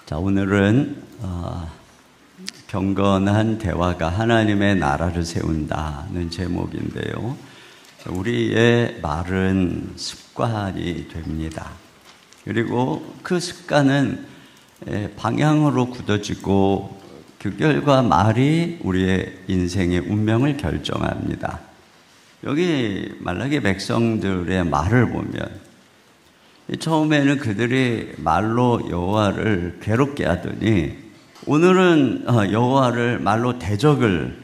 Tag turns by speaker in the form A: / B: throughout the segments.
A: 자, 오늘은 경건한 대화가 하나님의 나라를 세운다는 제목인데요. 우리의 말은 습관이 됩니다. 그리고 그 습관은 방향으로 굳어지고 그 결과 말이 우리의 인생의 운명을 결정합니다. 여기 말라기 백성들의 말을 보면 처음에는 그들이 말로 여호와를 괴롭게 하더니 오늘은 여호와를 말로 대적을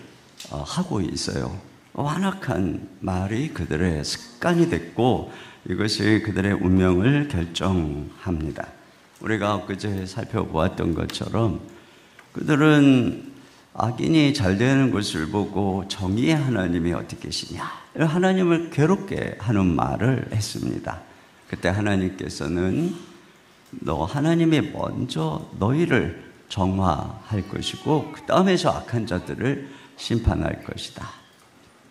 A: 하고 있어요. 완악한 말이 그들의 습관이 됐고 이것이 그들의 운명을 결정합니다. 우리가 엊그제 살펴보았던 것처럼 그들은 악인이 잘 되는 것을 보고 정의의 하나님이 어디 계시냐, 하나님을 괴롭게 하는 말을 했습니다. 그때 하나님께서는 하나님이 먼저 너희를 정화할 것이고 그 다음에 저 악한 자들을 심판할 것이다.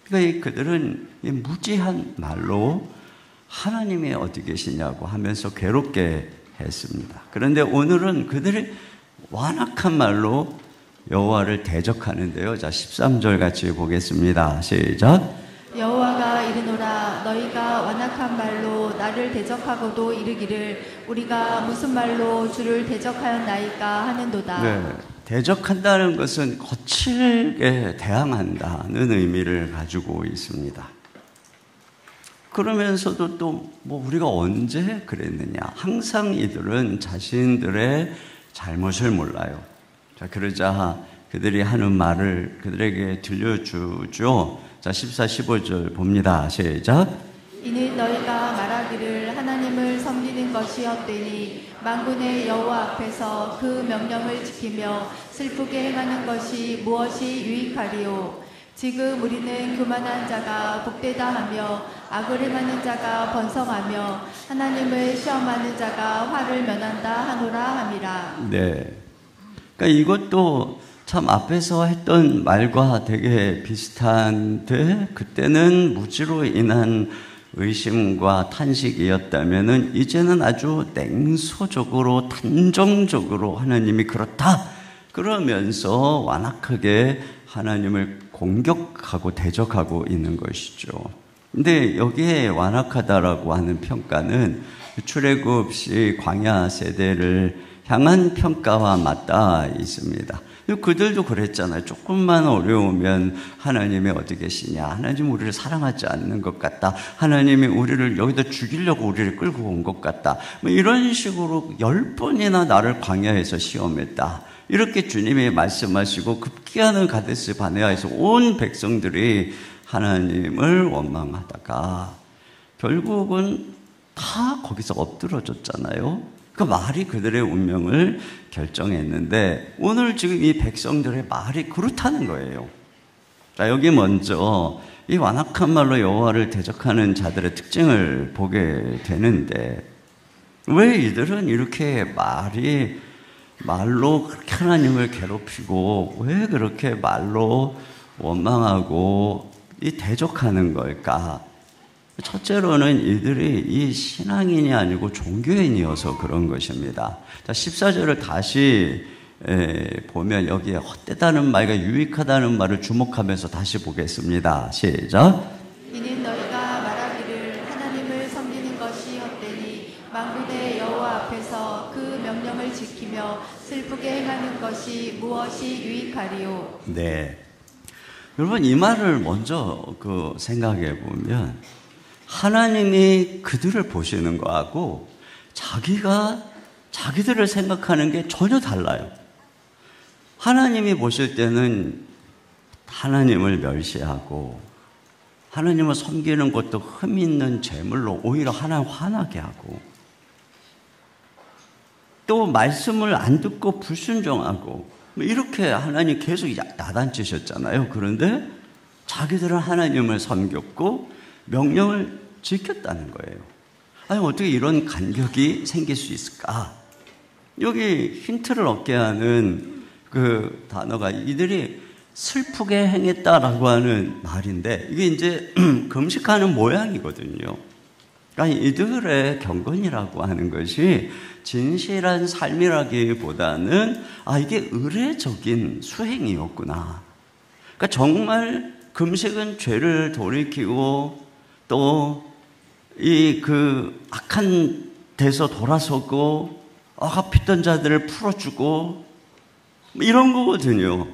A: 그러니까 그들은 무지한 말로 하나님이 어디 계시냐고 하면서 괴롭게 했습니다. 그런데 오늘은 그들이 완악한 말로 여호와를 대적하는데요. 자, 13절 같이 보겠습니다. 시작.
B: 여호와가 이르노라 너희가 완악한 말로 나를 대적하고도 이르기를 우리가 무슨 말로 주를 대적하였나이까 하는도다.
A: 네, 대적한다는 것은 거칠게 대항한다는 의미를 가지고 있습니다. 그러면서도 또 우리가 언제 그랬느냐, 항상 이들은 자신들의 잘못을 몰라요. 자, 그러자 그들이 하는 말을 그들에게 들려주죠. 자, 14, 15절 봅니다. 시작.
B: 이는 너희가 말하기를 하나님을 섬기는 것이었더니 만군의 여호와 앞에서 그 명령을 지키며 슬프게 행하는 것이 무엇이 유익하리요. 지금 우리는 교만한 자가 복되다 하며 악을 행하는 자가 번성하며 하나님을 시험하는 자가 화를 면한다 하노라 함이라.
A: 네. 그러니까 이것도 참 앞에서 했던 말과 되게 비슷한데 그때는 무지로 인한 의심과 탄식이었다면은 이제는 아주 냉소적으로 단정적으로 하나님이 그렇다 그러면서 완악하게 하나님을 공격하고 대적하고 있는 것이죠. 근데 여기에 완악하다라고 하는 평가는 출애굽 시 광야 세대를 향한 평가와 맞닿아 있습니다. 그들도 그랬잖아요. 조금만 어려우면 하나님이 어디 계시냐, 하나님 우리를 사랑하지 않는 것 같다, 하나님이 우리를 여기다 죽이려고 우리를 끌고 온 것 같다, 이런 식으로 10번이나 나를 광야에서 시험했다, 이렇게 주님이 말씀하시고 급기야는 가데스 바네아에서 온 백성들이 하나님을 원망하다가 결국은 다 거기서 엎드러졌잖아요. 그 말이 그들의 운명을 결정했는데 오늘 지금 이 백성들의 말이 그렇다는 거예요. 자, 여기 먼저 이 완악한 말로 여호와를 대적하는 자들의 특징을 보게 되는데 왜 이들은 이렇게 말로 그렇게 하나님을 괴롭히고 왜 그렇게 말로 원망하고 이 대적하는 걸까? 첫째로는 이들이 이 신앙인이 아니고 종교인이어서 그런 것입니다. 자, 14절을 다시 보면 여기에 헛되다는 말과 유익하다는 말을 주목하면서 다시 보겠습니다. 시작.
B: 이는 너희가 말하기를 하나님을 섬기는 것이 헛되니 만군의 여호와 앞에서 그 명령을 지키며 슬프게 행하는 것이 무엇이 유익하리요.
A: 네, 여러분 이 말을 먼저 생각해 보면 하나님이 그들을 보시는 거하고 자기들을 생각하는 게 전혀 달라요. 하나님이 보실 때는 하나님을 멸시하고 하나님을 섬기는 것도 흠 있는 제물로 오히려 하나님 화나게 하고 또 말씀을 안 듣고 불순종하고 이렇게 하나님 계속 야단치셨잖아요. 그런데 자기들은 하나님을 섬겼고 명령을 지켰다는 거예요. 아니, 어떻게 이런 간격이 생길 수 있을까? 여기 힌트를 얻게 하는 그 단어가 이들이 슬프게 행했다라고 하는 말인데 이게 이제 금식하는 모양이거든요. 그러니까 이들의 경건이라고 하는 것이 진실한 삶이라기보다는 이게 의례적인 수행이었구나. 그러니까 정말 금식은 죄를 돌이키고 또 악한 데서 돌아서고 억압했던 자들을 풀어주고 이런 거거든요.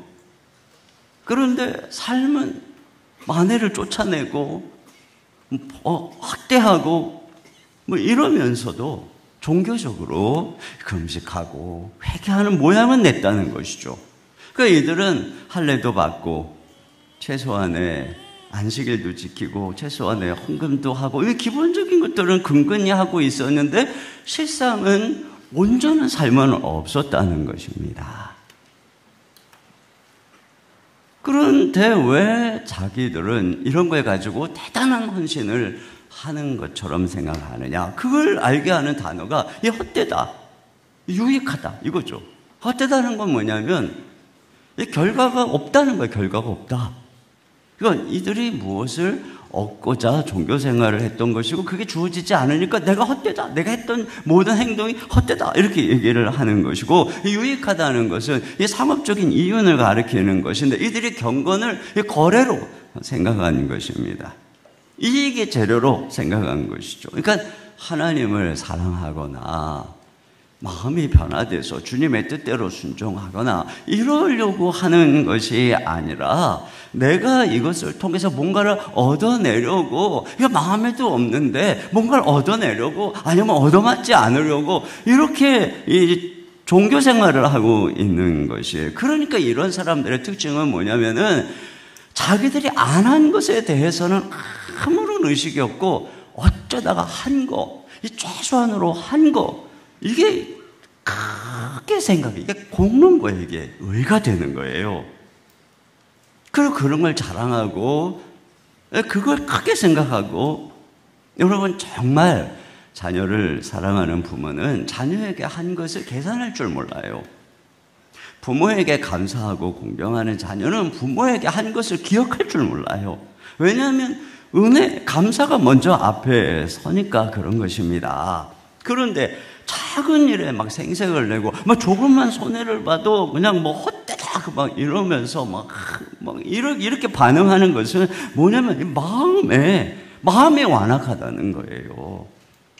A: 그런데 삶은 마네를 쫓아내고 학대하고 이러면서도 종교적으로 금식하고 회개하는 모양은 냈다는 것이죠. 그러니까 이들은 할례도 받고 최소한의 안식일도 지키고 최소한의 헌금도 하고 이 기본적인 것들은 근근히 하고 있었는데 실상은 온전한 삶은 없었다는 것입니다. 그런데 왜 자기들은 이런 걸 가지고 대단한 헌신을 하는 것처럼 생각하느냐? 그걸 알게 하는 단어가 헛되다, 유익하다 이거죠. 헛되다는 건 뭐냐면 결과가 없다는 거예요. 결과가 없다. 그러니까 이들이 무엇을 얻고자 종교 생활을 했던 것이고 그게 주어지지 않으니까 내가 헛되다. 내가 했던 모든 행동이 헛되다. 이렇게 얘기를 하는 것이고 유익하다는 것은 이 상업적인 이윤을 가리키는 것인데 이들이 경건을 거래로 생각하는 것입니다. 이익의 재료로 생각한 것이죠. 그러니까 하나님을 사랑하거나 마음이 변화돼서 주님의 뜻대로 순종하거나 이러려고 하는 것이 아니라 내가 이것을 통해서 뭔가를 얻어내려고 이거 마음에도 없는데 뭔가를 얻어내려고 아니면 얻어맞지 않으려고 이렇게 이 종교 생활을 하고 있는 것이에요. 그러니까 이런 사람들의 특징은 뭐냐면은 자기들이 안 한 것에 대해서는 아무런 의식이 없고 어쩌다가 한 거, 이 최소한으로 한 거 이게 크게 생각해. 이게 곪는 거예요. 이게 의가 되는 거예요. 그리고 그런 걸 자랑하고 그걸 크게 생각하고 여러분 정말 자녀를 사랑하는 부모는 자녀에게 한 것을 계산할 줄 몰라요. 부모에게 감사하고 공경하는 자녀는 부모에게 한 것을 기억할 줄 몰라요. 왜냐하면 은혜, 감사가 먼저 앞에 서니까 그런 것입니다. 그런데 작은 일에 막 생색을 내고 막 조금만 손해를 봐도 그냥 헛되다 막 이러면서 막 이렇게 반응하는 것은 뭐냐면 마음이 완악하다는 거예요.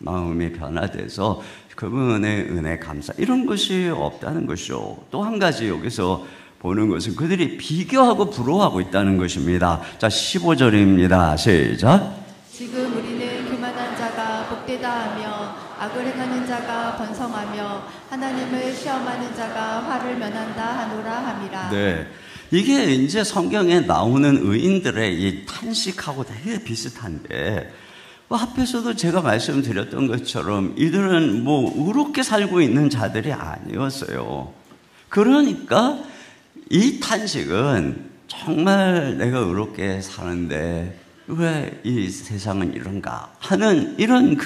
A: 마음이 변화돼서 그분의 은혜 감사 이런 것이 없다는 것이죠. 또 한 가지 여기서 보는 것은 그들이 비교하고 부러워하고 있다는 것입니다. 자, 15절입니다. 시작.
B: 지금 우리는 교만한 자가 복되다 하며 악을 행하는 자가 번성하며 하나님을 시험하는 자가 화를 면한다 하노라 함이라.
A: 네, 이게 이제 성경에 나오는 의인들의 이 탄식하고 되게 비슷한데 앞에서도 제가 말씀드렸던 것처럼 이들은 의롭게 살고 있는 자들이 아니었어요. 그러니까 이 탄식은 정말 내가 의롭게 사는데 왜 이 세상은 이런가 하는 이런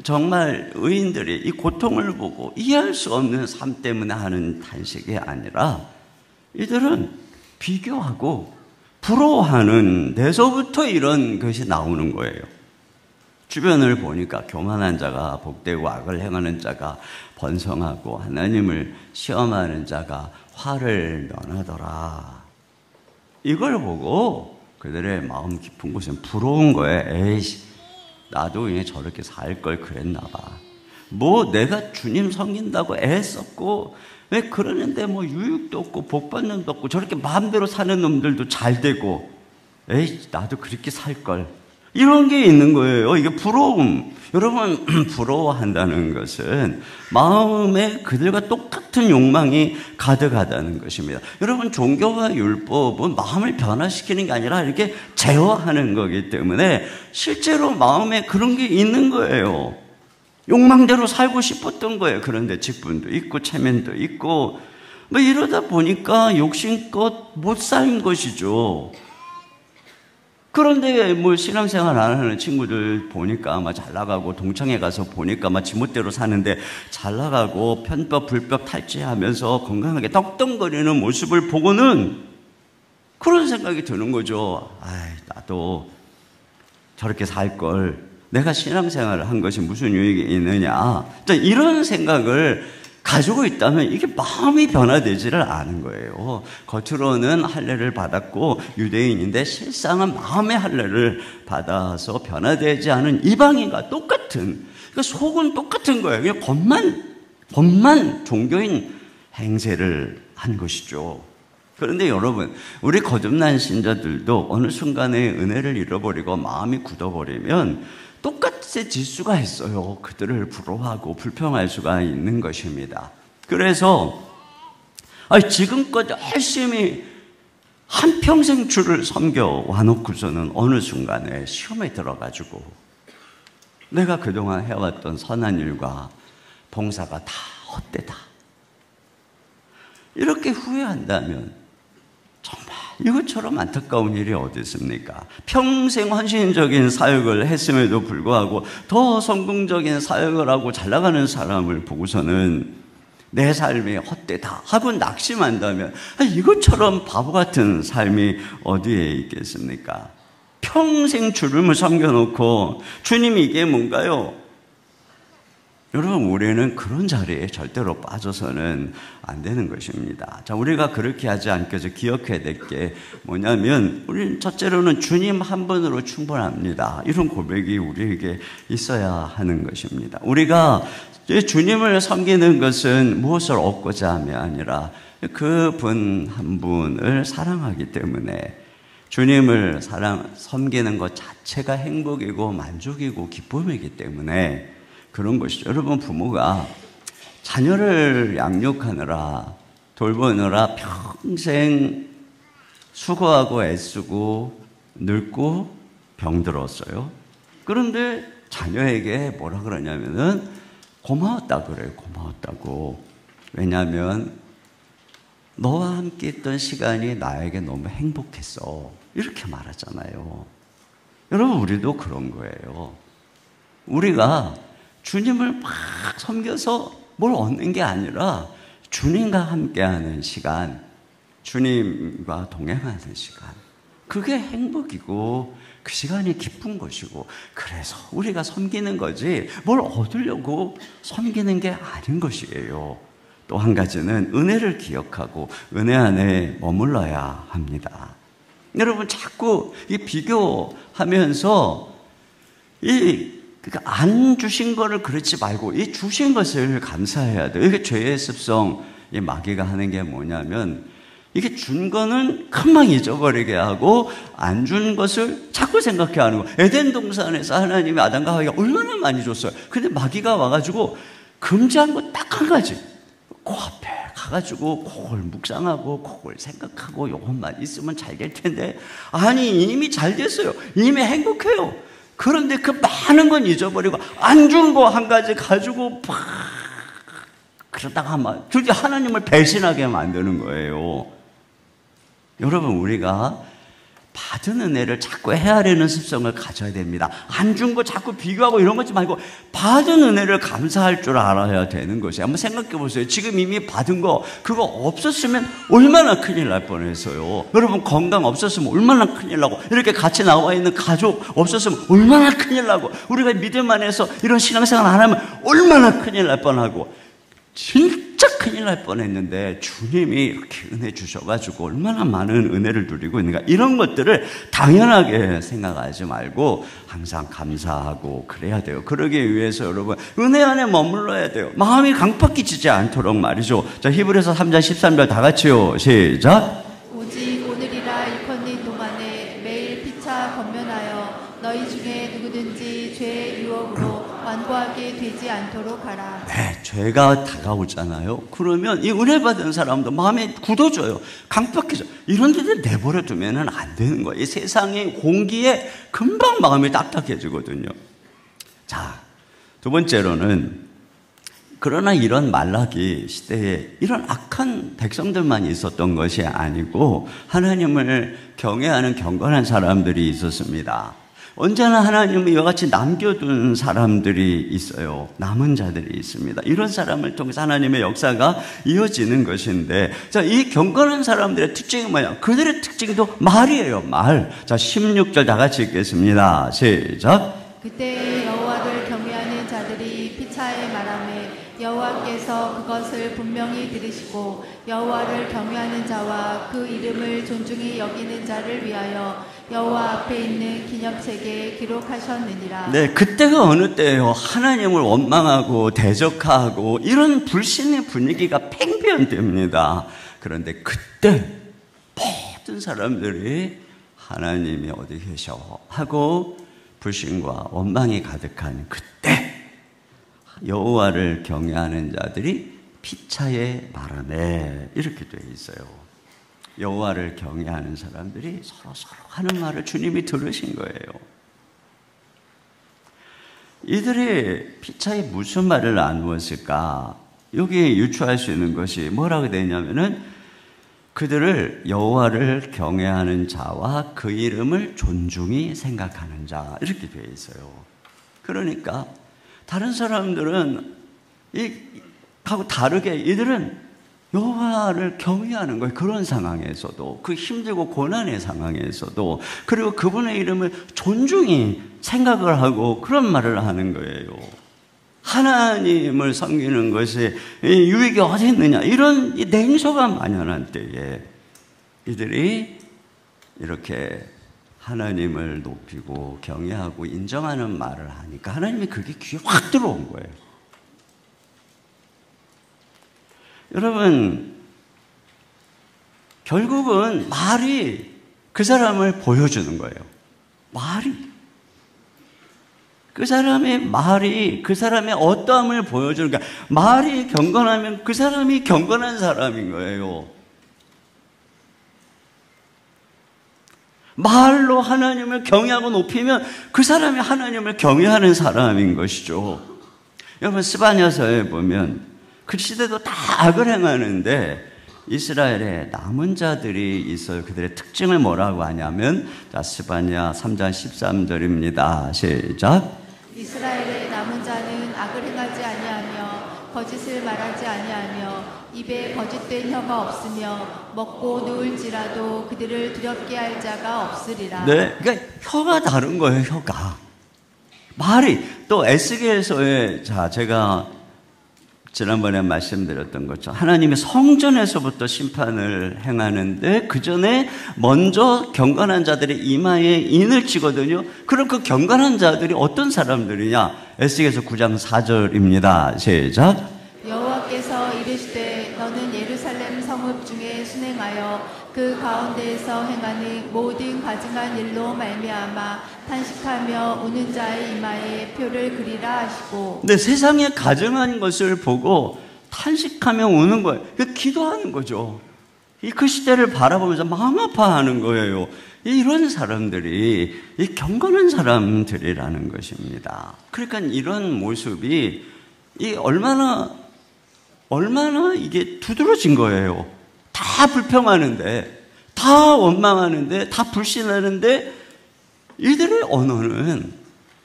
A: 정말 의인들이 이 고통을 보고 이해할 수 없는 삶 때문에 하는 탄식이 아니라 이들은 비교하고 부러워하는 데서부터 이런 것이 나오는 거예요. 주변을 보니까 교만한 자가 복되고 악을 행하는 자가 번성하고 하나님을 시험하는 자가 화를 면하더라. 이걸 보고 그들의 마음 깊은 곳은 부러운 거예요. 에이씨, 나도 그냥 저렇게 살 걸 그랬나 봐. 내가 주님 섬긴다고 애썼고 왜 그러는데 유익도 없고 복 받는 도 없고 저렇게 마음대로 사는 놈들도 잘 되고 에이, 나도 그렇게 살 걸. 이런 게 있는 거예요. 이게 부러움. 여러분, 부러워한다는 것은 마음에 그들과 똑같은 욕망이 가득하다는 것입니다. 여러분, 종교와 율법은 마음을 변화시키는 게 아니라 이렇게 제어하는 거기 때문에 실제로 마음에 그런 게 있는 거예요. 욕망대로 살고 싶었던 거예요. 그런데 직분도 있고 체면도 있고 이러다 보니까 욕심껏 못 산 것이죠. 그런데 신앙생활 안 하는 친구들 보니까 잘 나가고 동창회 가서 보니까 지멋대로 사는데 잘 나가고 편법 불법 탈취하면서 건강하게 떡덩거리는 모습을 보고는 그런 생각이 드는 거죠. 나도 저렇게 살 걸. 내가 신앙생활을 한 것이 무슨 유익이 있느냐. 이런 생각을 가지고 있다면 이게 마음이 변화되지를 않은 거예요. 겉으로는 할례를 받았고 유대인인데 실상은 마음의 할례를 받아서 변화되지 않은 이방인과 똑같은, 그러니까 속은 똑같은 거예요. 그냥 겉만 종교인 행세를 한 것이죠. 그런데 여러분, 우리 거듭난 신자들도 어느 순간에 은혜를 잃어버리고 마음이 굳어버리면 똑같아질 수가 있어요. 그들을 부러워하고 불평할 수가 있는 것입니다. 그래서 지금껏 열심히 한평생 주를 섬겨 와놓고서는 어느 순간에 시험에 들어가지고 내가 그동안 해왔던 선한 일과 봉사가 다 헛되다, 이렇게 후회한다면 정말 이것처럼 안타까운 일이 어디 있습니까? 평생 헌신적인 사역을 했음에도 불구하고 더 성공적인 사역을 하고 잘 나가는 사람을 보고서는 내 삶이 헛되다 하고 낙심한다면 이것처럼 바보 같은 삶이 어디에 있겠습니까? 평생 주님을 섬겨놓고 주님이 이게 뭔가요? 여러분, 우리는 그런 자리에 절대로 빠져서는 안 되는 것입니다. 자, 우리가 그렇게 하지 않기 위해서 기억해야 될 게 뭐냐면, 우리는 첫째로는 주님 한 분으로 충분합니다. 이런 고백이 우리에게 있어야 하는 것입니다. 우리가 주님을 섬기는 것은 무엇을 얻고자 함이 아니라 그 분 한 분을 사랑하기 때문에 주님을 섬기는 것 자체가 행복이고 만족이고 기쁨이기 때문에 그런 것이죠. 여러분, 부모가 자녀를 양육하느라 돌보느라 평생 수고하고 애쓰고 늙고 병들었어요. 그런데 자녀에게 뭐라 그러냐면은 고마웠다고 그래요. 고마웠다고. 왜냐하면 너와 함께 있던 시간이 나에게 너무 행복했어, 이렇게 말하잖아요. 여러분, 우리도 그런 거예요. 우리가 주님을 막 섬겨서 뭘 얻는 게 아니라 주님과 함께하는 시간, 주님과 동행하는 시간, 그게 행복이고 그 시간이 기쁜 것이고, 그래서 우리가 섬기는 거지 뭘 얻으려고 섬기는 게 아닌 것이에요. 또 한 가지는 은혜를 기억하고 은혜 안에 머물러야 합니다. 여러분, 자꾸 이 비교하면서 안 주신 거를 그렇지 말고 이 주신 것을 감사해야 돼요. 이게 죄의 습성, 이 마귀가 하는 게 뭐냐면, 이게 준 거는 금방 잊어버리게 하고 안 준 것을 자꾸 생각해 하는 거. 에덴 동산에서 하나님이 아담과 하와에게 얼마나 많이 줬어요. 근데 마귀가 와가지고 금지한 거 딱 한 가지, 그 앞에 가가지고 그걸 묵상하고 그걸 생각하고 이것만 있으면 잘 될 텐데, 아니 이미 잘 됐어요. 이미 행복해요. 그런데 그 많은 건 잊어버리고 안 준 거 한 가지 가지고 팍 그러다가 막 드디어 하나님을 배신하게 만드는 거예요. 여러분, 우리가 받은 은혜를 자꾸 헤아리는 습성을 가져야 됩니다. 안 준 거 자꾸 비교하고 이런 거지 말고 받은 은혜를 감사할 줄 알아야 되는 것이에요. 한번 생각해 보세요. 지금 이미 받은 거, 그거 없었으면 얼마나 큰일 날 뻔했어요. 여러분, 건강 없었으면 얼마나 큰일 나고, 이렇게 같이 나와 있는 가족 없었으면 얼마나 큰일 나고, 우리가 믿음 안에서 이런 신앙생활 안 하면 얼마나 큰일 날 뻔하고, 진짜 큰일 날 뻔했는데 주님이 이렇게 은혜 주셔가지고 얼마나 많은 은혜를 누리고 있는가, 이런 것들을 당연하게 생각하지 말고 항상 감사하고 그래야 돼요. 그러기 위해서 여러분, 은혜 안에 머물러야 돼요. 마음이 강팍해지지 않도록 말이죠. 자, 히브리서 3장 13절 다 같이요. 시작.
B: 오직 오늘이라 일컫는 동안에 매일 피차 권면하여 너희 중에 누구든지 죄의 유혹으로 완고하게 되지 않도록 하라.
A: 네, 죄가 다가오잖아요. 그러면 이 은혜 받은 사람도 마음이 굳어져요. 강팍해져. 이런 데를 내버려 두면 안 되는 거예요. 이 세상의 공기에 금방 마음이 딱딱해지거든요. 자, 두 번째로는, 그러나 이런 말라기 시대에 이런 악한 백성들만 있었던 것이 아니고 하나님을 경외하는 경건한 사람들이 있었습니다. 언제나 하나님은 이와 같이 남겨둔 사람들이 있어요. 남은 자들이 있습니다. 이런 사람을 통해서 하나님의 역사가 이어지는 것인데, 자, 이 경건한 사람들의 특징이 뭐냐? 그들의 특징도 말이에요. 말. 자, 16절 다 같이 읽겠습니다. 시작.
B: 그때 자들이 피차에 말하매 여호와께서 그것을 분명히 들으시고 여호와를 경외하는 자와 그 이름을 존중히 여기는 자를 위하여 여호와 앞에 있는 기념책에 기록하셨느니라.
A: 네, 그때가 어느 때예요? 하나님을 원망하고 대적하고 이런 불신의 분위기가 팽배합니다. 그런데 그때 모든 사람들이 하나님이 어디 계셔 하고 불신과 원망이 가득한 그때 여호와를 경외하는 자들이 피차에 말하네 이렇게 되어 있어요. 여호와를 경외하는 사람들이 서로 하는 말을 주님이 들으신 거예요. 이들이 피차에 무슨 말을 나누었을까? 여기에 유추할 수 있는 것이 뭐라고 되냐면은 그들을 여호와를 경외하는 자와 그 이름을 존중히 생각하는 자 이렇게 되어 있어요. 그러니까 다른 사람들은 하고 다르게 이들은 여호와를 경외하는 거예요. 그런 상황에서도 그 힘들고 고난의 상황에서도 그리고 그분의 이름을 존중히 생각을 하고 그런 말을 하는 거예요. 하나님을 섬기는 것이 유익이 어디 있느냐 이런 냉소가 만연한 때에 이들이 이렇게 하나님을 높이고 경외하고 인정하는 말을 하니까 하나님이 그게 귀에 확 들어온 거예요. 여러분, 결국은 말이 그 사람을 보여주는 거예요. 말이. 그 사람의 말이 그 사람의 어떠함을 보여주는 거야. 말이 경건하면 그 사람이 경건한 사람인 거예요. 말로 하나님을 경외하고 높이면 그 사람이 하나님을 경외하는 사람인 것이죠. 여러분, 스바냐서에 보면 그 시대도 다 악을 행하는데 이스라엘에 남은 자들이 있어요. 그들의 특징을 뭐라고 하냐면 스바냐 3장 13절입니다. 시작.
B: 이스라엘의 남은 자는 악을 행하지 아니하며 거짓을 말하지 아니하며 입에 거짓된 혀가 없으며 먹고 누울지라도 그들을 두렵게 할 자가 없으리라.
A: 네, 그러니까 혀가 다른 거예요. 혀가 말이 또 에스겔서에 제가 지난번에 말씀드렸던 것처럼 하나님이 성전에서부터 심판을 행하는데 그 전에 먼저 경건한 자들의 이마에 인을 치거든요. 그럼 그 경건한 자들이 어떤 사람들이냐? 에스겔서 9장 4절입니다. 시작.
B: 여호와께서 이르시되 너는 예루살렘 성읍 중에 순행하여 그 가운데에서 행하는 모든 가증한 일로 말미암아 탄식하며 우는 자의 이마에 표를 그리라 하시고. 네,
A: 세상에 가증한 것을 보고 탄식하며 우는 거예요. 기도하는 거죠. 그 시대를 바라보면서 마음 아파하는 거예요. 이런 사람들이 경건한 사람들이라는 것입니다. 그러니까 이런 모습이 얼마나 이게 두드러진 거예요. 다 불평하는데, 다 원망하는데, 다 불신하는데 이들의 언어는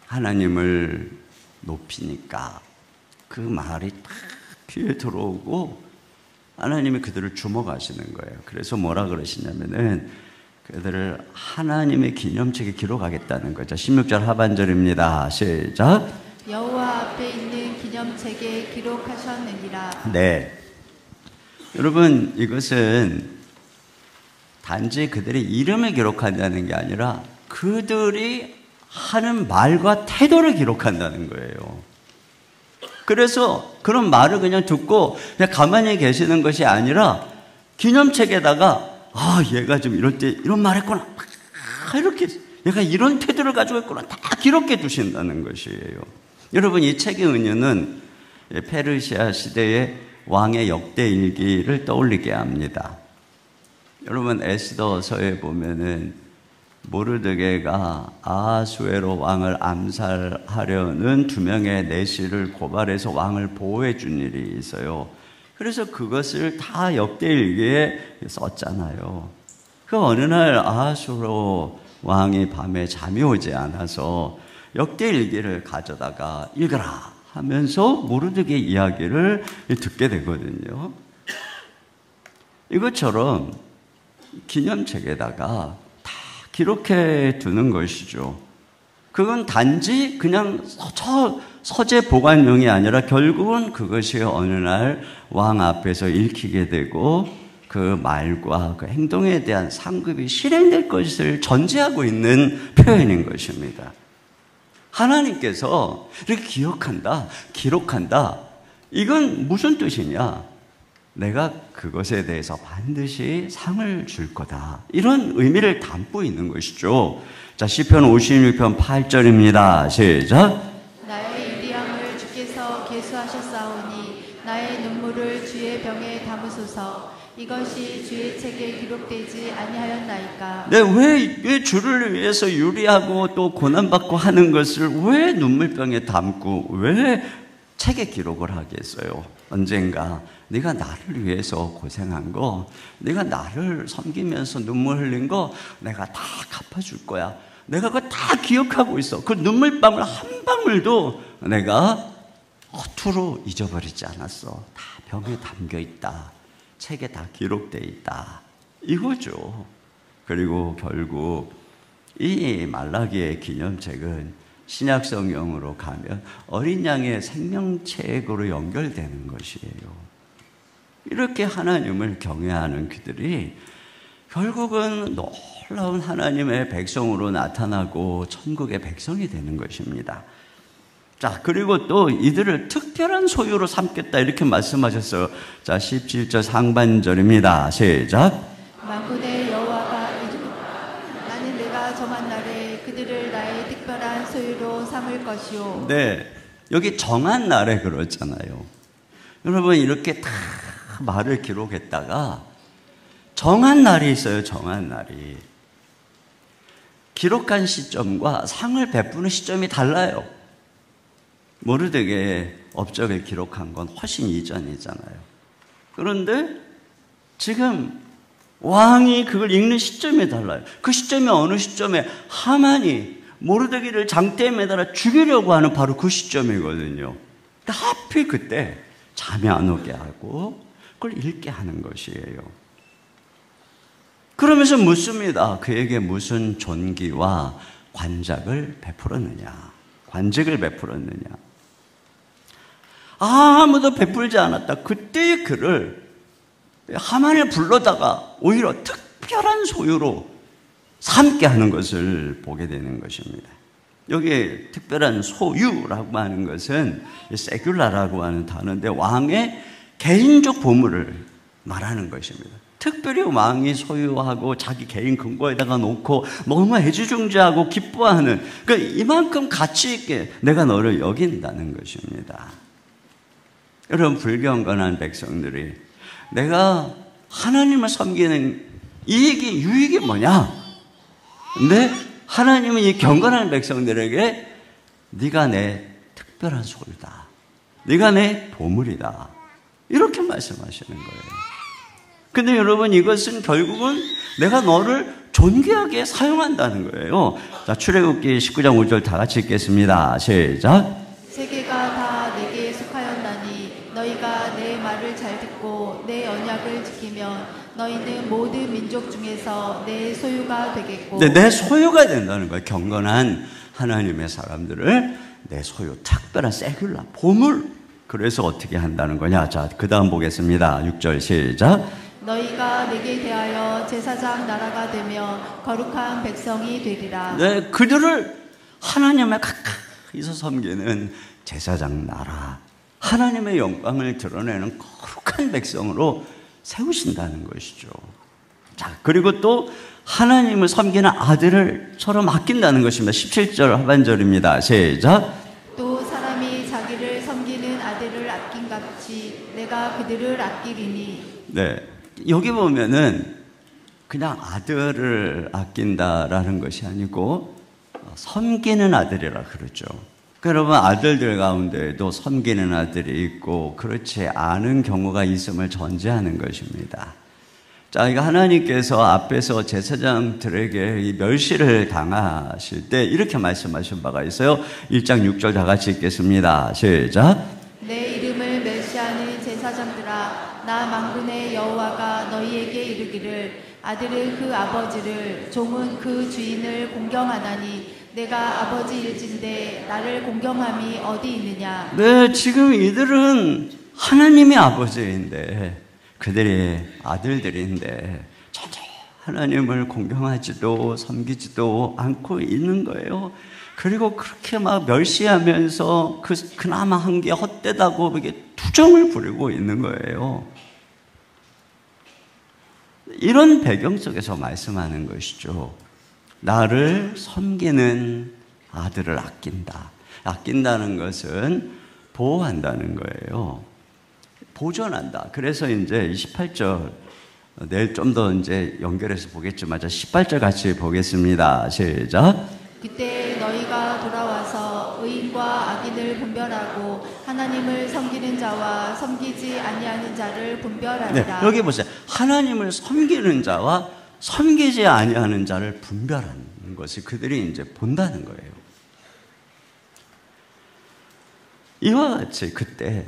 A: 하나님을 높이니까 그 말이 딱 귀에 들어오고 하나님이 그들을 주목하시는 거예요. 그래서 뭐라 그러시냐면은 그들을 하나님의 기념책에 기록하겠다는 거죠. 16절 하반절입니다. 시작.
B: 여호와 앞에 있는 기념책에 기록하셨느니라.
A: 네. 여러분, 이것은 단지 그들의 이름을 기록한다는 게 아니라 그들이 하는 말과 태도를 기록한다는 거예요. 그래서 그런 말을 그냥 듣고 그냥 가만히 계시는 것이 아니라 기념책에다가 얘가 좀 이럴 때 이런 말 했구나. 이렇게 얘가 이런 태도를 가지고 있구나. 다 기록해 두신다는 것이에요. 여러분, 이 책의 은유는 페르시아 시대의 왕의 역대 일기를 떠올리게 합니다. 여러분, 에스더서에 보면은 모르드게가 아하수에로 왕을 암살하려는 2명의 내시를 고발해서 왕을 보호해 준 일이 있어요. 그래서 그것을 다 역대 일기에 썼잖아요. 그 어느 날 아하수에로 왕이 밤에 잠이 오지 않아서 역대 일기를 가져다가 읽어라 하면서 모르드게 이야기를 듣게 되거든요. 이것처럼 기념책에다가 다 기록해 두는 것이죠. 그건 단지 그냥 서재 보관용이 아니라 결국은 그것이 어느 날 왕 앞에서 읽히게 되고 그 말과 그 행동에 대한 상급이 실행될 것을 전제하고 있는 표현인 것입니다. 하나님께서 이렇게 기억한다, 기록한다. 이건 무슨 뜻이냐? 내가 그것에 대해서 반드시 상을 줄 거다. 이런 의미를 담고 있는 것이죠. 자, 시편 56편 8절입니다. 시작.
B: 나의 유리함을 주께서 계수하셨사오니 나의 눈물을 주의 병에 담으소서. 이것이 주의 책에 기록되지 아니하였나이까.
A: 네, 왜 주를 위해서 유리하고 또 고난받고 하는 것을 왜 눈물병에 담고 왜 책에 기록을 하겠어요? 언젠가 네가 나를 위해서 고생한 거, 네가 나를 섬기면서 눈물 흘린 거 내가 다 갚아줄 거야. 내가 그거 다 기억하고 있어. 그 눈물방울 한 방울도 내가 허투루 잊어버리지 않았어. 다 병에 담겨 있다. 책에 다 기록되어 있다. 이거죠. 그리고 결국 이 말라기의 기념책은 신약 성경으로 가면 어린 양의 생명책으로 연결되는 것이에요. 이렇게 하나님을 경외하는 그들이 결국은 놀라운 하나님의 백성으로 나타나고 천국의 백성이 되는 것입니다. 자, 그리고 또 이들을 특별한 소유로 삼겠다 이렇게 말씀하셨어요. 자, 17절 상반절입니다. 시작.
B: 만군의 여호와가 나는 내가 정한 날에 그들을 나의 특별한 소유로 삼을 것이요.
A: 네, 여기 정한 날에 그렇잖아요. 여러분 이렇게 다 말을 기록했다가 정한 날이 있어요. 정한 날이. 기록한 시점과 상을 베푸는 시점이 달라요. 모르드게의 업적을 기록한 건 훨씬 이전이잖아요. 그런데 지금 왕이 그걸 읽는 시점이 달라요. 그 시점이 어느 시점에 하만이 모르드게를 장대에 매달아 죽이려고 하는 바로 그 시점이거든요. 하필 그때 잠이 안 오게 하고 그걸 읽게 하는 것이에요. 그러면서 묻습니다. 그에게 무슨 존귀와 관작을 베풀었느냐? 관직을 베풀었느냐? 아무도 베풀지 않았다. 그때의 그를 하만을 불러다가 오히려 특별한 소유로 삼게 하는 것을 보게 되는 것입니다. 여기 특별한 소유라고 하는 것은 세귤라라고 하는 단어인데 왕의 개인적 보물을 말하는 것입니다. 특별히 왕이 소유하고 자기 개인 금고에다가 놓고 너무 애지중지하고 기뻐하는 그러니까 이만큼 가치 있게 내가 너를 여긴다는 것입니다. 여러분 불경건한 백성들이 내가 하나님을 섬기는 이익이 유익이 뭐냐? 근데 하나님은 이 경건한 백성들에게 네가 내 특별한 소유다. 네가 내 보물이다. 이렇게 말씀하시는 거예요. 근데 여러분 이것은 결국은 내가 너를 존귀하게 사용한다는 거예요. 자, 출애굽기 19장 5절 다 같이 읽겠습니다. 시작.
B: 세계가 다 내게 속하였나니 너희가 내 말을 잘 듣고 내 언약을 지키면 너희는 모든 민족 중에서 내 소유가 되겠고.
A: 네, 내 소유가 된다는 거예요. 경건한 하나님의 사람들을 내 소유, 특별한 세귤라, 보물. 그래서 어떻게 한다는 거냐? 자, 그 다음 보겠습니다. 6절 시작.
B: 너희가 내게 대하여 제사장 나라가 되며 거룩한 백성이 되리라.
A: 네, 그들을 하나님의 가까이서 섬기는 제사장 나라, 하나님의 영광을 드러내는 거룩한 백성으로 세우신다는 것이죠. 자, 그리고 또 하나님을 섬기는 아들을 서로 맡긴다는 것입니다. 17절 하반절입니다. 시작.
B: 또 사람이 자기를 섬기는 아들을 아낀같이 내가 그들을 아끼리니. 네,
A: 여기 보면은 그냥 아들을 아낀다라는 것이 아니고 섬기는 아들이라 그러죠. 여러분 아들들 가운데에도 섬기는 아들이 있고 그렇지 않은 경우가 있음을 전제하는 것입니다. 자, 이거 하나님께서 앞에서 제사장들에게 이 멸시를 당하실 때 이렇게 말씀하신 바가 있어요. 1장 6절 다 같이 읽겠습니다. 시작.
B: 내 이름을 멸시하는 제사장들아, 나 만군의 여호와가 너희에게 이르기를 아들은 그 아버지를, 종은 그 주인을 공경하나니 내가 아버지일진데 나를 공경함이 어디 있느냐.
A: 네, 지금 이들은 하나님의 아버지인데, 그들의 아들들인데 전혀 하나님을 공경하지도 섬기지도 않고 있는 거예요. 그리고 그렇게 막 멸시하면서 그나마 한 게 헛되다고 이게 투정을 부리고 있는 거예요. 이런 배경 속에서 말씀하는 것이죠. 나를 섬기는 아들을 아낀다. 아낀다는 것은 보호한다는 거예요. 보존한다. 그래서 이제 18절, 내일 좀 더 이제 연결해서 보겠지만, 18절 같이 보겠습니다. 시작.
B: 그때 너희가 돌아와서 의인과 악인을 분별하고 하나님을 섬기는 자와 섬기지 아니하는 자를 분별하리라.
A: 네, 여기 보세요. 하나님을 섬기는 자와 섬기지 아니하는 자를 분별하는 것을 그들이 이제 본다는 거예요. 이와 같이 그때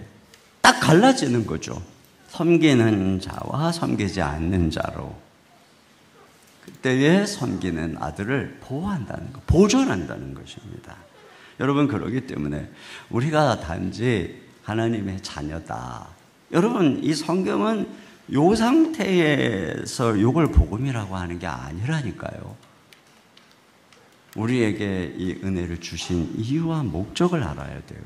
A: 딱 갈라지는 거죠. 섬기는 자와 섬기지 않는 자로. 그때에 섬기는 아들을 보호한다는 것, 보존한다는 것입니다. 여러분, 그러기 때문에 우리가 단지 하나님의 자녀다. 여러분, 이 성경은 요 상태에서 요걸 복음이라고 하는 게 아니라니까요. 우리에게 이 은혜를 주신 이유와 목적을 알아야 돼요.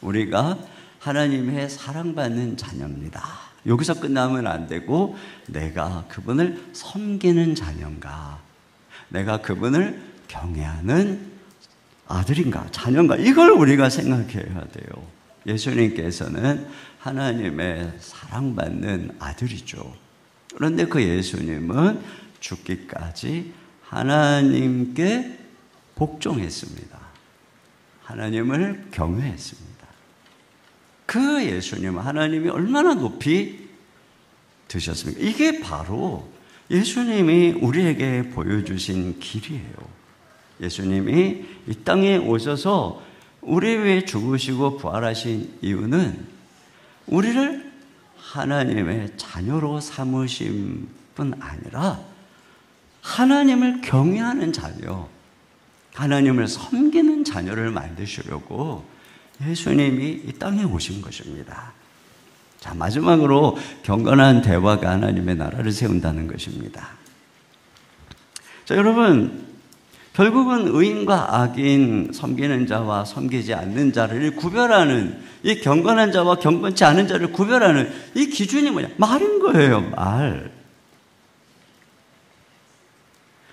A: 우리가 하나님의 사랑받는 자녀입니다. 여기서 끝나면 안 되고, 내가 그분을 섬기는 자녀인가, 내가 그분을 경외하는 아들인가, 자녀인가, 이걸 우리가 생각해야 돼요. 예수님께서는 하나님의 사랑받는 아들이죠. 그런데 그 예수님은 죽기까지 하나님께 복종했습니다. 하나님을 경외했습니다. 그 예수님은 하나님이 얼마나 높이 드셨습니까? 이게 바로 예수님이 우리에게 보여주신 길이에요. 예수님이 이 땅에 오셔서 우리 위해 죽으시고 부활하신 이유는 우리를 하나님의 자녀로 삼으신 뿐 아니라 하나님을 경외하는 자녀, 하나님을 섬기는 자녀를 만드시려고 예수님이 이 땅에 오신 것입니다. 자, 마지막으로 경건한 대화가 하나님의 나라를 세운다는 것입니다. 자, 여러분, 결국은 의인과 악인, 섬기는 자와 섬기지 않는 자를 구별하는, 이 경건한 자와 경건치 않은 자를 구별하는 이 기준이 뭐냐? 말인 거예요, 말.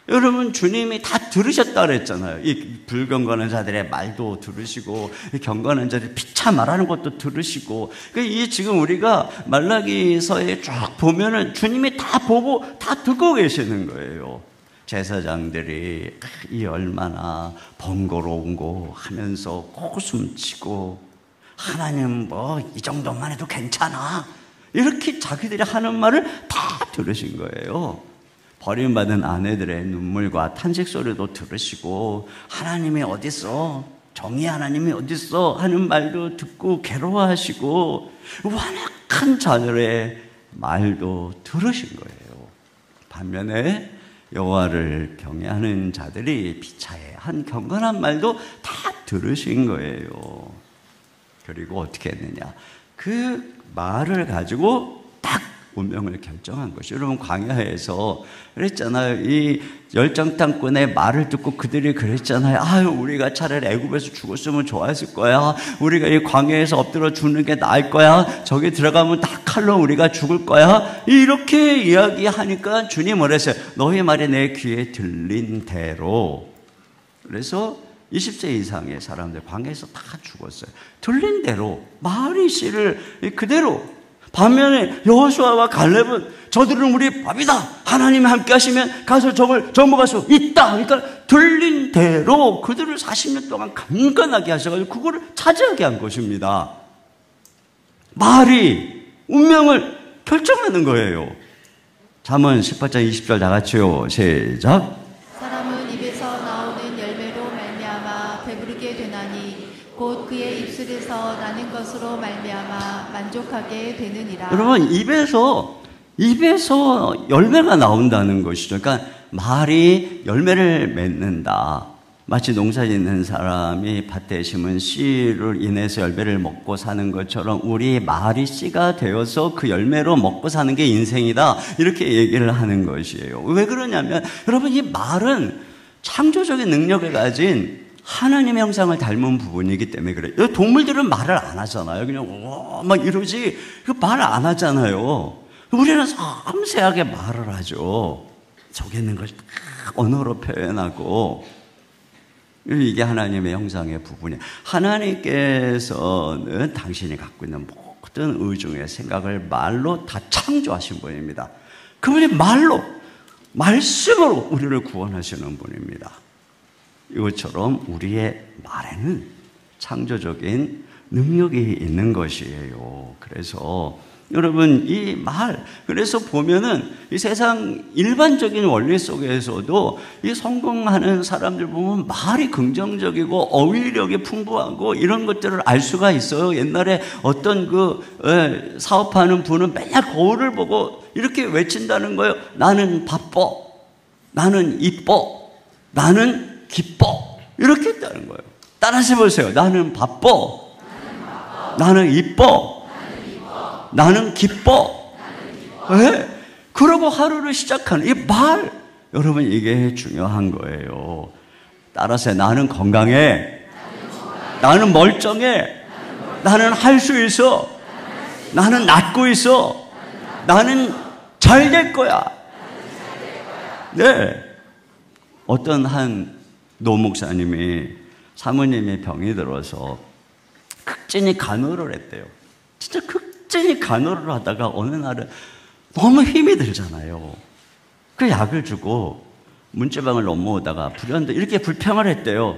A: 여러분, 주님이 다 들으셨다 그랬잖아요. 이 불경건한 자들의 말도 들으시고, 이 경건한 자들이 피차 말하는 것도 들으시고. 이 지금 우리가 말라기서에 쭉 보면은 주님이 다 보고 다 듣고 계시는 거예요. 제사장들이 이 얼마나 번거로운 거 하면서 코숨치고, 하나님 뭐 이 정도만 해도 괜찮아, 이렇게 자기들이 하는 말을 다 들으신 거예요. 버림받은 아내들의 눈물과 탄식 소리도 들으시고, 하나님이 어딨어, 정의 하나님이 어딨어 하는 말도 듣고 괴로워하시고, 완악한 자들의 말도 들으신 거예요. 반면에 여호와를 경외하는 자들이 피차에 한 경건한 말도 다 들으신 거예요. 그리고 어떻게 했느냐, 그 말을 가지고 딱 운명을 결정한 것이. 여러분, 광야에서 그랬잖아요. 이 열정탐꾼의 말을 듣고 그들이 그랬잖아요. 아유, 우리가 차라리 애굽에서 죽었으면 좋았을 거야. 우리가 이 광야에서 엎드려 죽는 게 나을 거야. 저기 들어가면 다 칼로 우리가 죽을 거야. 이렇게 이야기하니까 주님 뭐랬어요? 너희 말이 내 귀에 들린 대로. 그래서 20세 이상의 사람들 광야에서 다 죽었어요. 들린 대로, 말이 씨를 그대로. 반면에 여호수아와 갈렙은 저들은 우리 밥이다, 하나님이 함께 하시면 가서 저걸 접어갈 수 있다. 그러니까 들린 대로 그들을 40년 동안 강건하게 하셔가지고 그거를 차지하게 한 것입니다. 말이 운명을 결정하는 거예요. 잠언 18장 20절 다 같이요. 시작.
B: 사람은 입에서 나오는 열매로 말미암아 배부르게 되나니 곧 그의 입술에서 나는 것으로 말미암아 만족하게 되느니라.
A: 여러분, 입에서 입에서 열매가 나온다는 것이죠. 그러니까 말이 열매를 맺는다. 마치 농사 짓는 사람이 밭에 심은 씨를 인해서 열매를 먹고 사는 것처럼 우리 말이 씨가 되어서 그 열매로 먹고 사는 게 인생이다. 이렇게 얘기를 하는 것이에요. 왜 그러냐면 여러분, 이 말은 창조적인 능력을 가진 하나님의 형상을 닮은 부분이기 때문에 그래요. 동물들은 말을 안 하잖아요. 그냥 막 이러지 말 안 하잖아요. 우리는 섬세하게 말을 하죠. 속에 있는 걸 언어로 표현하고. 이게 하나님의 형상의 부분이에요. 하나님께서는 당신이 갖고 있는 모든 의중의 생각을 말로 다 창조하신 분입니다. 그분이 말로, 말씀으로 우리를 구원하시는 분입니다. 이것처럼 우리의 말에는 창조적인 능력이 있는 것이에요. 그래서 여러분, 이 말, 그래서 보면은 이 세상 일반적인 원리 속에서도 이 성공하는 사람들 보면 말이 긍정적이고 어휘력이 풍부하고 이런 것들을 알 수가 있어요. 옛날에 어떤 사업하는 분은 맨날 거울을 보고 이렇게 외친다는 거예요. 나는 바빠, 나는 이뻐, 나는 기뻐. 이렇게 했다는 거예요. 따라서 해보세요. 나는 바빠, 나는 이뻐, 나는 기뻐. 네? 그러고 하루를 시작하는 이 말, 여러분, 이게 중요한 거예요. 따라서 나는 건강해, 나는 멀쩡해, 나는 할 수 있어, 나는 낫고 있어, 나는 잘 될 거야. 네. 어떤 한 노목사님이 사모님이 병이 들어서 극진히 간호를 했대요. 진짜 극진히 간호를 하다가 어느 날은 너무 힘이 들잖아요. 그 약을 주고 문지방을 넘어오다가 불현듯 이렇게 불평을 했대요.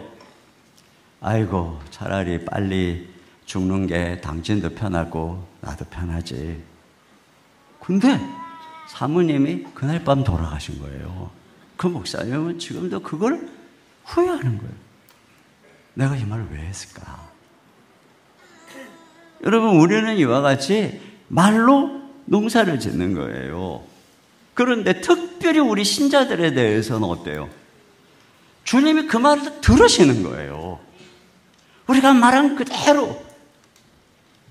A: 아이고, 차라리 빨리 죽는 게 당신도 편하고 나도 편하지. 근데 사모님이 그날 밤 돌아가신 거예요. 그 목사님은 지금도 그걸 후회하는 거예요. 내가 이 말을 왜 했을까? 여러분, 우리는 이와 같이 말로 농사를 짓는 거예요. 그런데 특별히 우리 신자들에 대해서는 어때요? 주님이 그 말을 들으시는 거예요. 우리가 말한 그대로.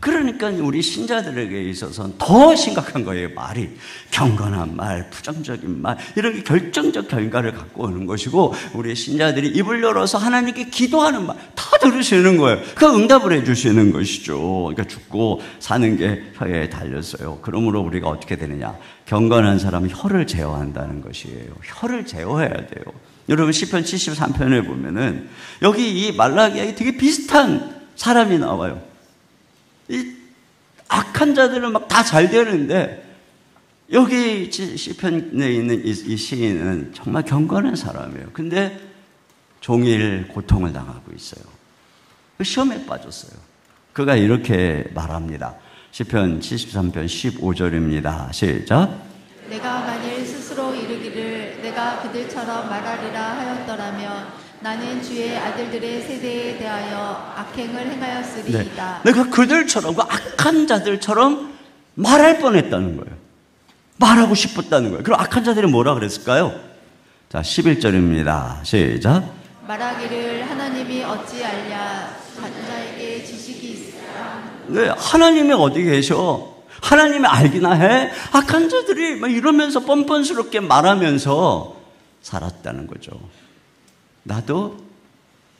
A: 그러니까 우리 신자들에게 있어서는 더 심각한 거예요. 말이 경건한 말, 부정적인 말, 이런 게 결정적 결과를 갖고 오는 것이고, 우리 신자들이 입을 열어서 하나님께 기도하는 말 다 들으시는 거예요. 그 응답을 해주시는 것이죠. 그러니까 죽고 사는 게 혀에 달렸어요. 그러므로 우리가 어떻게 되느냐? 경건한 사람은 혀를 제어한다는 것이에요. 혀를 제어해야 돼요. 여러분, 시편 73편에 보면은 여기 이 말라기야에 되게 비슷한 사람이 나와요. 이 악한 자들은 막 다 잘 되는데, 여기 시편에 있는 이 시인은 정말 경건한 사람이에요. 근데 종일 고통을 당하고 있어요. 시험에 빠졌어요. 그가 이렇게 말합니다. 시편 73편 15절입니다. 시작.
B: 내가 만일 스스로 이르기를 내가 그들처럼 말하리라 하였더라면 나는 주의 아들들의 세대에 대하여 악행을 행하였으리이다.
A: 네. 내가 그들처럼, 그 악한 자들처럼 말할 뻔했다는 거예요. 말하고 싶었다는 거예요. 그럼 악한 자들이 뭐라 그랬을까요? 자, 11절입니다. 시작.
B: 말하기를 하나님이 어찌 알랴, 자자에게 지식이 있으라.
A: 네, 하나님이 어디 계셔? 하나님이 알기나 해? 악한 자들이 막 이러면서 뻔뻔스럽게 말하면서 살았다는 거죠. 나도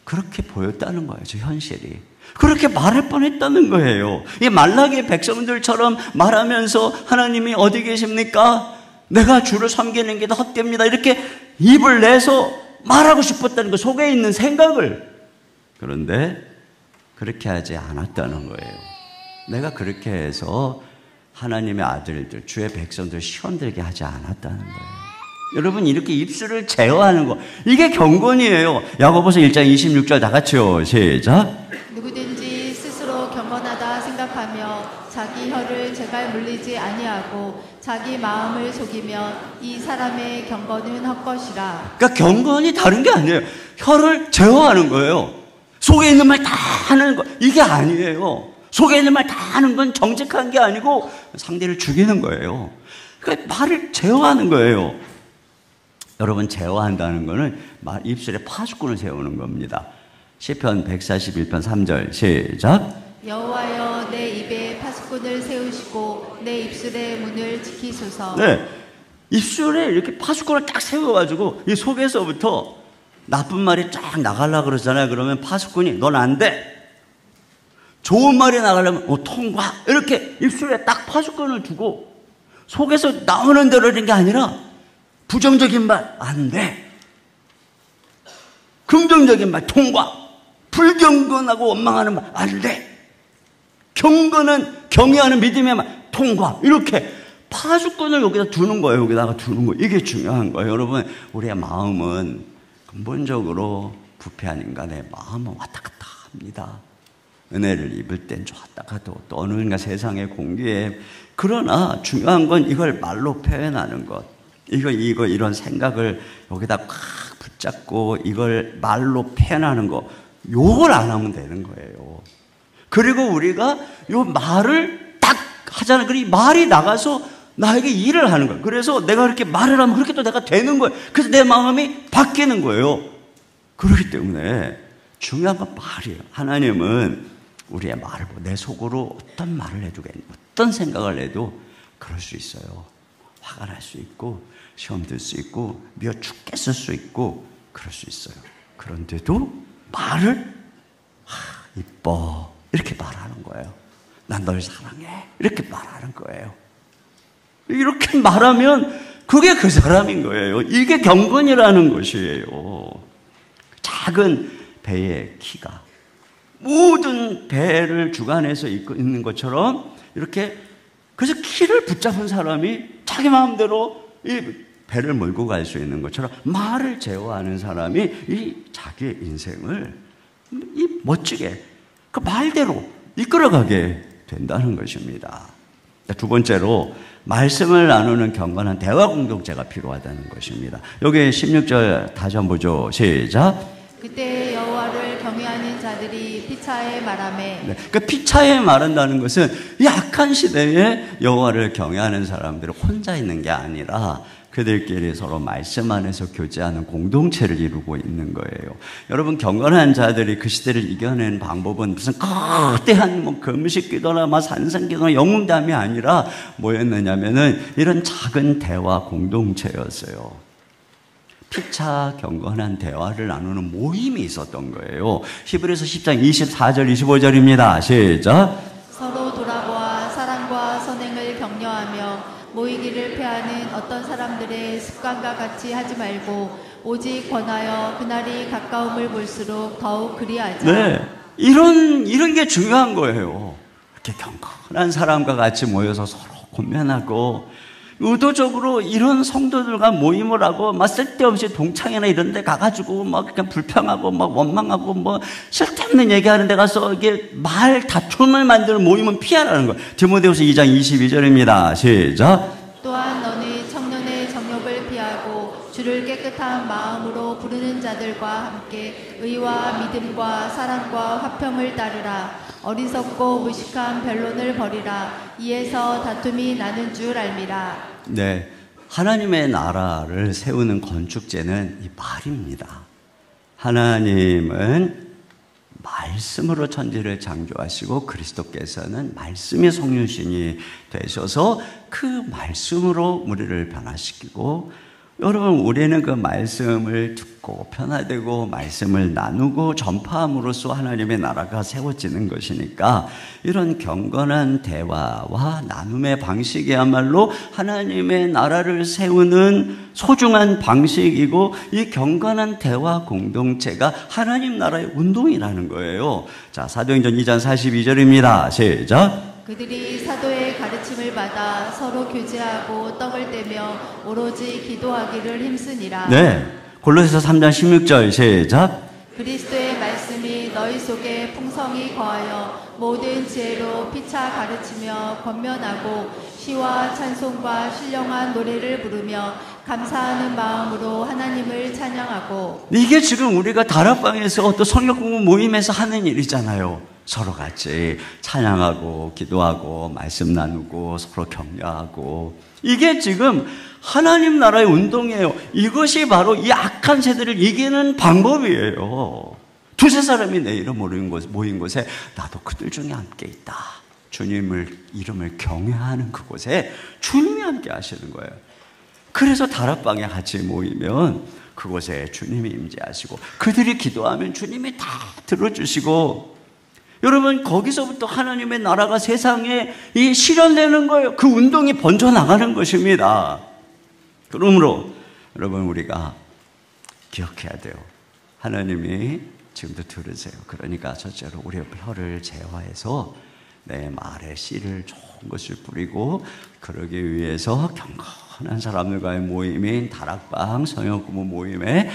A: 그렇게 보였다는 거예요. 저 현실이. 그렇게 말할 뻔했다는 거예요. 이 말라기의 백성들처럼 말하면서 하나님이 어디 계십니까? 내가 주를 섬기는 게 더 헛됩니다. 이렇게 입을 내서 말하고 싶었다는 거, 속에 있는 생각을. 그런데 그렇게 하지 않았다는 거예요. 내가 그렇게 해서 하나님의 아들들, 주의 백성들 시험 들게 하지 않았다는 거예요. 여러분, 이렇게 입술을 제어하는 거, 이게 경건이에요. 야고보서 1장 26절 다 같이요. 시작.
B: 누구든지 스스로 경건하다 생각하며 자기 혀를 제갈 물리지 아니하고 자기 마음을 속이면 이 사람의 경건은 헛것이라.
A: 그러니까 경건이 다른 게 아니에요. 혀를 제어하는 거예요. 속에 있는 말 다 하는 거, 이게 아니에요. 속에 있는 말 다 하는 건 정직한 게 아니고 상대를 죽이는 거예요. 그러니까 말을 제어하는 거예요. 여러분, 제어한다는 거는 입술에 파수꾼을 세우는 겁니다. 시편 141편 3절 시작.
B: 여호와여 내 입에 파수꾼을 세우시고 내 입술의 문을 지키소서.
A: 네, 입술에 이렇게 파수꾼을 딱 세워가지고 이 속에서부터 나쁜 말이 쫙 나가려고 그러잖아요. 그러면 파수꾼이 넌 안 돼. 좋은 말이 나가려면 통과. 이렇게 입술에 딱 파수꾼을 두고 속에서 나오는 대로 이런 게 아니라 부정적인 말 안 돼. 긍정적인 말 통과. 불경건하고 원망하는 말 안 돼. 경건한 경외하는 믿음의 말 통과. 이렇게 파수꾼을 여기다 두는 거예요. 여기다가 두는 거. 이게 중요한 거예요. 여러분, 우리의 마음은 근본적으로 부패한 인간의 마음은 왔다 갔다 합니다. 은혜를 입을 땐 좋았다 가도 또 어느 순간 세상의 공기에. 그러나 중요한 건 이걸 말로 표현하는 것. 이런 생각을 여기다 꽉 붙잡고 이걸 말로 표현하는 거. 요걸 안 하면 되는 거예요. 그리고 우리가 요 말을 딱 하잖아요. 그리고 이 말이 나가서 나에게 일을 하는 거예요. 그래서 내가 그렇게 말을 하면 그렇게 또 내가 되는 거예요. 그래서 내 마음이 바뀌는 거예요. 그렇기 때문에 중요한 건 말이에요. 하나님은 우리의 말을 보고 내 속으로 어떤 말을 해주겠니, 어떤 생각을 해도 그럴 수 있어요. 화가 날 수 있고 시험 들 수 있고 미워 죽겠을 수 있고 그럴 수 있어요. 그런데도 말을 이뻐 이렇게 말하는 거예요. 난 널 사랑해 이렇게 말하는 거예요. 이렇게 말하면 그게 그 사람인 거예요. 이게 경건이라는 것이에요. 작은 배의 키가 모든 배를 주관해서 있는 것처럼 이렇게, 그래서 키를 붙잡은 사람이 자기 마음대로 이 배를 몰고 갈 수 있는 것처럼 말을 제어하는 사람이 이 자기의 인생을 이 멋지게 그 말대로 이끌어가게 된다는 것입니다. 두 번째로 말씀을 나누는 경건한 대화 공동체가 필요하다는 것입니다. 여기 16절 다시 한번 보죠. 시작.
B: 그때 여호와를 경외하는 자들이 피차에 말하매.
A: 네, 그러니까 피차에 말한다는 것은 이 악한 시대에 여호와를 경외하는 사람들이 혼자 있는 게 아니라 그들끼리 서로 말씀 안에서 교제하는 공동체를 이루고 있는 거예요. 여러분, 경건한 자들이 그 시대를 이겨낸 방법은 무슨 거대한 금식 기도나 산상 기도나 영웅담이 아니라 뭐였느냐면은 이런 작은 대화 공동체였어요. 피차 경건한 대화를 나누는 모임이 있었던 거예요. 히브리서 10장 24절 25절입니다. 시작.
B: 서로 돌아보아 사랑과 선행을 격려하며 모이기를 패하는 어떤 사람들의 습관과 같이 하지 말고 오직 권하여 그날이 가까움을 볼수록 더욱 그리하자.
A: 네, 이런 게 중요한 거예요. 이렇게 경건한 사람과 같이 모여서 서로 권면하고 의도적으로 이런 성도들과 모임을 하고 막 쓸데없이 동창회나 이런 데 가가지고 막 그냥 불평하고 막 원망하고 뭐 쓸데없는 얘기하는 데 가서 이게 말 다툼을 만드는 모임은 피하라는 거예요. 디모데후서 2장 22절입니다. 시작.
B: 또한 너는 청년의 정욕을 피하고 주를 깨끗한 마음으로 부르는 자들과 함께 의와 믿음과 사랑과 화평을 따르라. 어리석고 무식한 변론을 버리라. 이에서 다툼이 나는 줄 알미라.
A: 네, 하나님의 나라를 세우는 건축재는 이 말입니다. 하나님은 말씀으로 천지를 창조하시고 그리스도께서는 말씀의 성육신이 되셔서 그 말씀으로 우리를 변화시키고, 여러분, 우리는 그 말씀을 듣고 변화되고 말씀을 나누고 전파함으로써 하나님의 나라가 세워지는 것이니까 이런 경건한 대화와 나눔의 방식이야말로 하나님의 나라를 세우는 소중한 방식이고, 이 경건한 대화 공동체가 하나님 나라의 운동이라는 거예요. 자, 사도행전 2장 42절입니다. 시작.
B: 그들이 사도의 가르침을 받아 서로 교제하고 떡을 떼며 오로지 기도하기를 힘쓰니라.
A: 네, 골로새서 3장 16절 시작.
B: 그리스도의 말씀이 너희 속에 풍성히 거하여 모든 지혜로 피차 가르치며 권면하고 시와 찬송과 신령한 노래를 부르며 감사하는 마음으로 하나님을 찬양하고.
A: 이게 지금 우리가 다락방에서 또 성경 공부 모임에서 하는 일이잖아요. 서로 같이 찬양하고 기도하고 말씀 나누고 서로 격려하고, 이게 지금 하나님 나라의 운동이에요. 이것이 바로 이 악한 세대를 이기는 방법이에요. 두세 사람이 내 이름 모인 곳에 나도 그들 중에 함께 있다. 주님을 이름을 경외하는 그곳에 주님이 함께 하시는 거예요. 그래서 다락방에 같이 모이면 그곳에 주님이 임재하시고, 그들이 기도하면 주님이 다 들어주시고, 여러분 거기서부터 하나님의 나라가 세상에 실현되는 거예요. 그 운동이 번져나가는 것입니다. 그러므로 여러분 우리가 기억해야 돼요. 하나님이 지금도 들으세요. 그러니까 첫째로 우리의 혀를 제어해서 내 말에 씨를 좋은 것을 뿌리고, 그러기 위해서 경건한 사람들과의 모임인 다락방 성역부모 모임에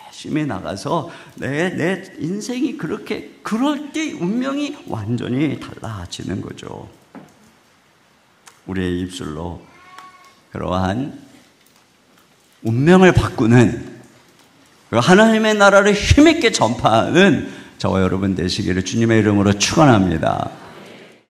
A: 열심히 나가서 내 인생이 그럴 때 운명이 완전히 달라지는 거죠. 우리의 입술로 그러한 운명을 바꾸는, 하나님의 나라를 힘있게 전파하는 저와 여러분 되시기를 주님의 이름으로 축원합니다.